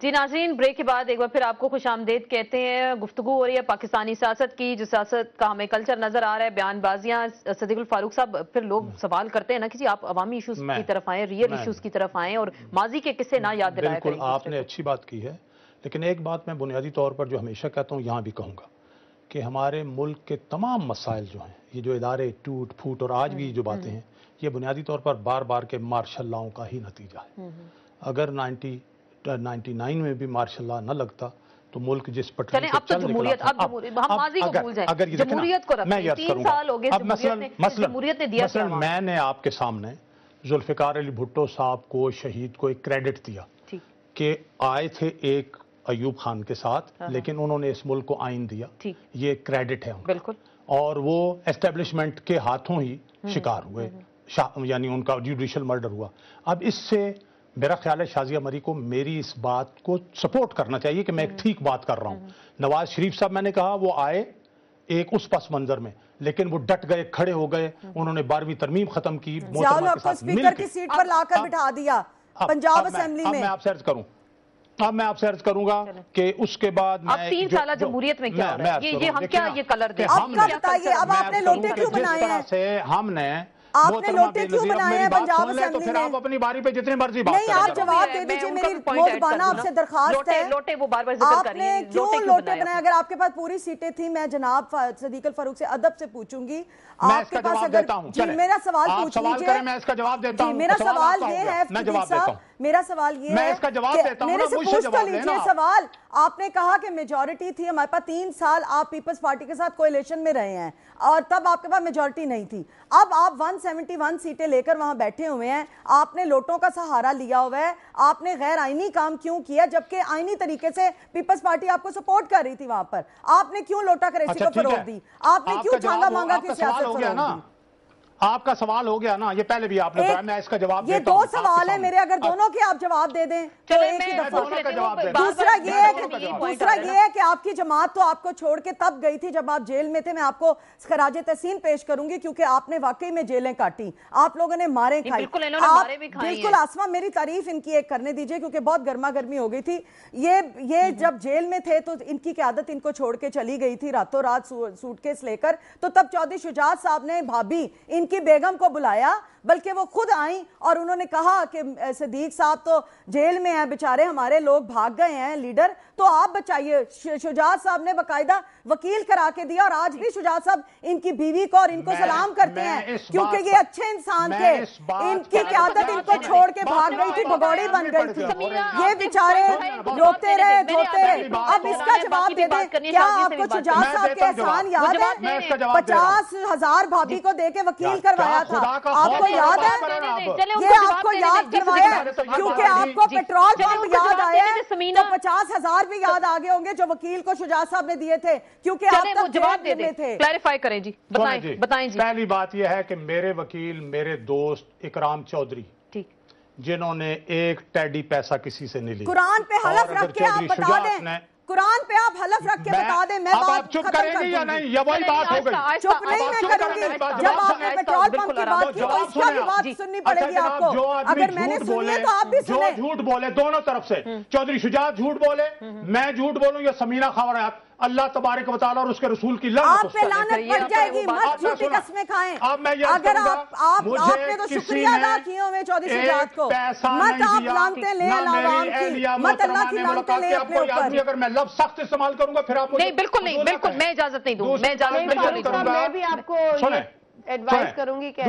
جی ناظرین، بریک کے بعد ایک بار پھر آپ کو خوش آمدید کہتے ہیں. گفتگو ہو رہی ہے پاکستانی سیاست کی، جو سیاست کا ہمیں کلچر نظر آ رہا ہے، بیان بازیاں. صدیق الفاروق صاحب، پھر لوگ سوال کرتے ہیں نا کہ جی آپ عوامی ایشوز کی طرف آئیں، ریئل ایشوز کی طرف آئیں اور ماضی کے قصے نہ یاد دلایا کریں. بالکل آپ نے اچھی بات کی ہے، لیکن ایک بات میں بنیادی طور پر جو ہمیشہ کہتا ہوں یہاں بھی کہوں گا کہ ہمارے ملک کے تمام مسائل جو ہیں، یہ جو ادارے ٹوٹ پھوٹ اور آج بھی جو باتیں ہیں، یہ بنیادی طور پر بار بار کے مارشل لاؤں کا ہی نتیجہ ہے. اگر 99 میں بھی مارشل لا نہ لگتا تو ملک جس پٹری سے چل نکلا تھا. ہم ماضی کو بھول جائیں، جمہوریت کو رکھیں. 3 سال ہو گئے جمہوریت نے دیا. مثلا میں نے آپ کے سامنے ذوالفقار علی بھٹو صاحب کو، شہید کو، ایک کریڈٹ دیا کہ آئے تھے ایک ایوب خان کے ساتھ، لیکن انہوں نے اس ملک کو آئین دیا. یہ کریڈٹ ہے بالکل. اور وہ اسٹیبلشمنٹ کے ہاتھوں ہی شکار ہوئے، یعنی ان کا جوڈیشل مرڈر ہوا. اب اس سے میرا خیال ہے شازیہ مری کو میری اس بات کو سپورٹ کرنا چاہیے کہ میں ایک ٹھیک بات کر رہا ہوں. نواز شریف صاحب، میں نے کہا وہ آئے ایک اس پس منظر میں، لیکن وہ ڈٹ گئے، کھڑے ہو گئے، انہوں نے 12ویں ترمیم ختم کی. محترمہ کے ساتھ مل کے سیٹ پر لا کر بٹھا دیا پنجاب اسمبلی میں. اب میں آپ سے عرض کروں گا کہ اس کے بعد اب 3 سالہ جمہوریت میں کیا ہو رہا ہے، یہ ہم کیا یہ کلر دیں. اب کا بتائیے، اب آپ نے لوٹے کیوں بنائے ہیں؟ ہم نے آپ نے لوٹے کیوں بنائے ہیں پنجاب اسمبلی میں؟ پھر آپ اپنی باری پہ جتنی مرضی بات کریں. نہیں، آپ جواب دے دیجئے، میری موضبانہ آپ سے درخواست ہے. لوٹے وہ بار بار ذکر کر رہی ہیں، آپ نے کیوں لوٹے بنائے؟ اگر آپ کے پاس پوری سیٹیں تھیں، میں جناب صدیق الفاروق سے ادب سے پوچھوں گی. میں اس کا جواب دیتا ہوں. میرا سوال پوچھ لیجئے. میں اس کا جواب دیتا ہوں. میرا سوال یہ ہے صدیق صاحب، میرا سوال یہ ہے کہ میرے سے پوچھ تو لیجئے سوال. آپ نے کہا کہ میجورٹی تھی ہمارے پاس، 3 سال آپ پیپلز پارٹی کے ساتھ کوئلیشن میں رہے ہیں اور تب آپ کے پاس میجورٹی نہیں تھی. اب آپ 171 سیٹیں لے کر وہاں بیٹھے ہوئے ہیں، آپ نے لوٹوں کا سہارا لیا ہوا ہے. آپ نے غیر آئینی کام کیوں کیا جبکہ آئینی طریقے سے پیپلز پارٹی آپ کو سپورٹ کر رہی تھی وہاں پر؟ آپ نے کیوں لوٹا کریسی کو فروغ دی؟ آپ نے کیوں چھانگا مانگا کی سیاست فروغ دی؟ آپ کا سوال ہو گیا نا، یہ پہلے بھی آپ نے کہا، میں اس کا جواب دیتا ہوں. یہ 2 سوال ہیں میرے، اگر دونوں کے آپ جواب دے دیں تو ایک ہی دفعہ. دوسرا یہ ہے کہ آپ کی جماعت تو آپ کو چھوڑ کے تب گئی تھی جب آپ جیل میں تھے. میں آپ کو خراج تحسین پیش کروں گی کیونکہ آپ نے واقعی میں جیلیں کاٹی، آپ لوگوں نے ماریں کھائی. بالکل آسمہ، میری تعریف ان کی ایک کرنے دیجئے کیونکہ بہت گرما گرمی ہو گئی تھی. یہ جب جیل میں تھے تو ان کی قیادت ان کو چھوڑ کے چلی گئی تھی راتوں رات سوٹ کیس لے کر. تو تب چودھری شجاعت صاحب نے بھابی ان کی بیگم کو بلایا، بلکہ وہ خود آئیں اور انہوں نے کہا کہ صدیق صاحب تو جیل میں ہیں بیچارے، ہمارے لوگ بھاگ گئے ہیں لیڈر، تو آپ بچائیے. شجاعت صاحب نے باقاعدہ وکیل کرا کے دیا اور آج بھی شجاعت صاحب ان کی بیوی کو اور ان کو سلام کرتے ہیں کیونکہ یہ اچھے انسان تھے. ان کی قیادت ان کو چھوڑ کے بھاگ گئی تھی، بھگوڑی بن گئی تھی. یہ بیچارے روتے رہے دھوتے رہے. اب اس کا جواب دے دیں، کیا آپ کو شجاعت صاحب کے احسان یاد ہے؟ 50,000 بھابی کو دے کے وکیل کروایا تھا، آپ کو یاد ہے؟ یہ آپ کو یاد کروایا کیونکہ آپ کو پیٹرول پمپ یاد آیا تو 50,000 بھی یاد آگے ہوں گے جو وکیل کو شجاعت صاحب نے دیے تھے کیونکہ آپ تک جواب دے دیں تھے. کلیریفائی کریں جی، بتائیں جی. پہلی بات یہ ہے کہ میرے وکیل، میرے دوست اکرام چودھری، جنہوں نے ایک ٹیڈی پیسہ کسی سے نہیں لیا، قرآن پہ حلف رکھ کے آپ بتا دیں، قرآن پہ آپ حلف رکھ کے بتا دیں. میں بات چپ کریں گی یا نہیں؟ یہ وہی بات ہو گئی. چپ نہیں میں کروں گی. جب آپ نے پیٹرول پمپ کی بات کی تو اس کا بھی بات سننی پڑے گی آپ کو. اگر میں نے سنی ہے تو آپ بھی سنیں. جو جھوٹ بولے دونوں طرف سے، چودھری شجاعت جھوٹ بولے، میں جھوٹ بولوں، یا سمینہ خاورات، اللہ تبارک و تعالیٰ اور اس کے رسول کی لعنت آپ پہ لعنت پڑ جائے گی. مت جھوٹی قسمیں کھائیں. اگر آپ نے تو شکریہ ادا کیے ہوئے چودھری شجاعت کو، مت آپ لعنتیں لیں عوام کی، مت اللہ کی لعنتیں لیں اپنے اوپر. اگر میں لفظ سخت استعمال کروں گا پھر آپ نہیں، بالکل نہیں، بالکل میں اجازت نہیں دوں. میں بھی آپ کو ایڈوائز کروں گی کہ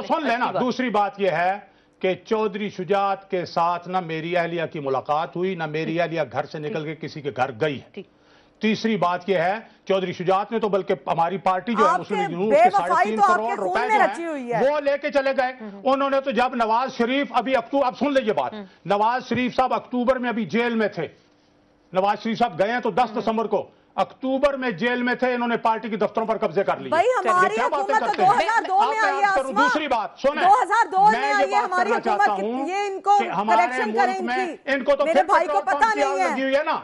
سن لینا. دوسری بات یہ ہے کہ چودھری شجاعت کے ساتھ نہ میری اہلیہ کی ملاقات ہوئی، نہ میری اہلیہ گھر سے نکل کے کسی کے گھر گئی ہے. تیسری بات یہ ہے، چودھری شجاعت نے تو بلکہ ہماری پارٹی جو ہے مسلم لیگ نون، اس کے 3.5 کروڑ روپے جو ہیں وہ لے کے چلے گئے. انہوں نے تو جب نواز شریف ابھی اب سن لیجئے بات، نواز شریف صاحب اکتوبر میں ابھی جیل میں تھے. نواز شریف صاحب گئے ہیں تو 10 دسمبر کو، اکتوبر میں جیل میں تھے، انہوں نے پارٹی کی دفتروں پر قبضے کر لیے. بھائی ہماری حکومت تو 2002 میں آئی ہے اسما. دوسری بات سنیں، 2002 میں آئی ہے ہماری حکومت. یہ ان کو کریکشن کریں ان کی، میرے بھائی کو پتہ نہیں ہے.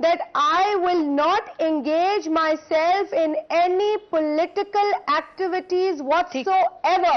that I will not engage myself in any political activities whatsoever।